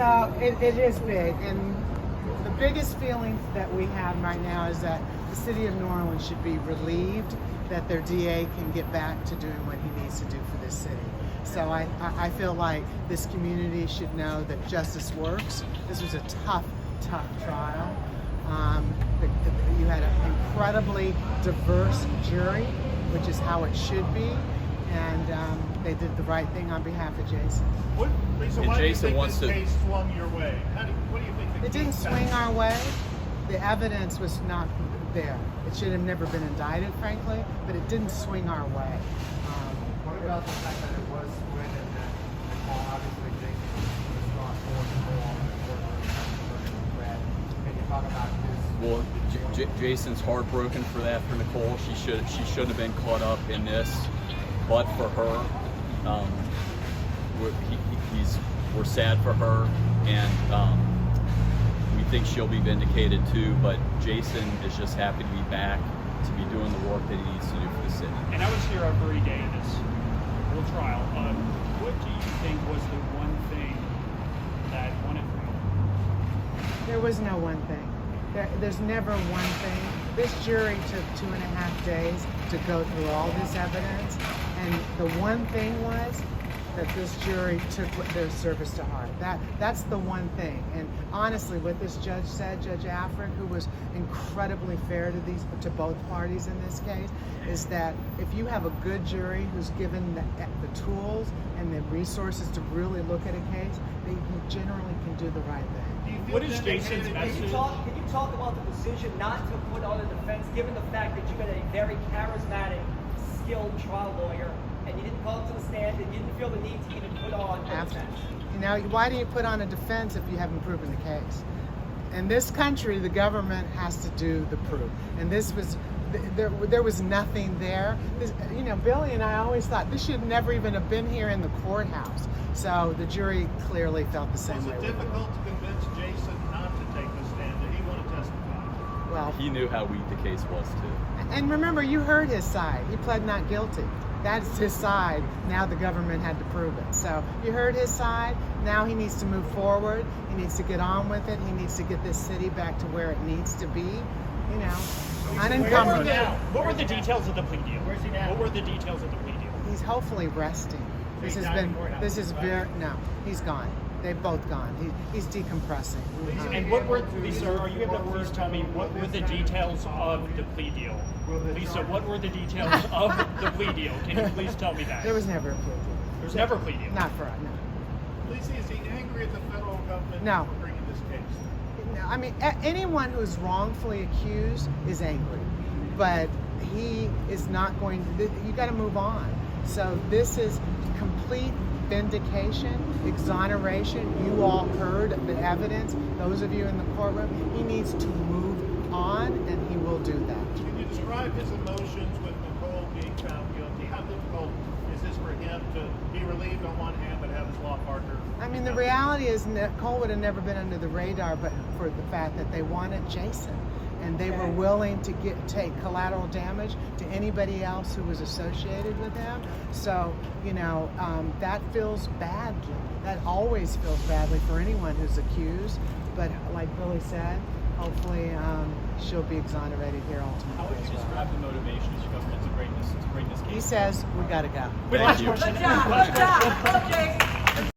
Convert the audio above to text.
So it is big, and the biggest feeling that we have right now is that the city of New Orleans should be relieved that their DA can get back to doing what he needs to do for this city. So I feel like this community should know that justice works. This was a tough trial. You had an incredibly diverse jury, which is how it should be, and they did the right thing on behalf of Jason. Lisa, why do you think this case swung your way? What do you think? It didn't swing our way. The evidence was not there. It should have never been indicted, frankly, but it didn't swing our way. What about the fact that it was swing and that obviously Jason was gone forward and more on the courtroom? Can you talk about this? Well, Jason's heartbroken for that for Nicole. She shouldn't have been caught up in this, but for her, we're sad for her, and we think she'll be vindicated too. But Jason is just happy to be back, to be doing the work that he needs to do for the city. And I was here every day of this whole trial. What do you think was the one thing that won it for you? There was no one thing. There's never one thing. This jury took 2.5 days to go through all this evidence, and the one thing was that this jury took their service to heart. That's the one thing. And honestly, what this judge said, Judge Afric, who was incredibly fair to both parties in this case, is that if you have a good jury who's given the tools and the resources to really look at a case, they generally can do the right thing. What is Jason's message? Can you talk about the decision not to put on a defense, given the fact that you got a very charismatic, skilled trial lawyer, and you didn't call to the stand, and you didn't feel the need to even put on a defense? Now, why do you put on a defense if you haven't proven the case? In this country, the government has to do the proof, and this was. There was nothing there. Billy and I always thought this should never even have been here in the courthouse. So the jury clearly felt the same way. Was it difficult to convince Jason not to take the stand? Did he want to testify? Well, he knew how weak the case was too. And remember, you heard his side. He pled not guilty. That's his side. Now the government had to prove it. So you heard his side. Now he needs to move forward. He needs to get on with it. He needs to get this city back to where it needs to be. Unencumbered. What were the details of the plea deal? Where's he now? What were the details of the plea deal? He's hopefully resting. He's gone. They've both gone. He's decompressing. And what were, Lisa, are you able to please tell me what were the details of the plea deal? Lisa, what were the details of the plea deal? Can you please tell me that? There was never a plea deal. There was never a plea deal? Not for us, no. Lisa, is he angry at the federal government No. for bringing this case? No, I mean, anyone who's wrongfully accused is angry, but he is not going to, you got to move on. So this is complete vindication, exoneration. You all heard the evidence, those of you in the courtroom. He needs to move on, and he will do that. Can you describe his emotions with Nicole being found guilty? How difficult is this for him to be relieved on one hand but have his law partner? I mean, the reality is Nicole would have never been under the radar but for the fact that they wanted Jason. And they were willing to take collateral damage to anybody else who was associated with him. So, that feels bad. That always feels badly for anyone who's accused. But like Billy said, hopefully she'll be exonerated here ultimately. How would you describe the motivations of government to bring this case? He says, we got to go. Thank you. Good job. Good job. Okay.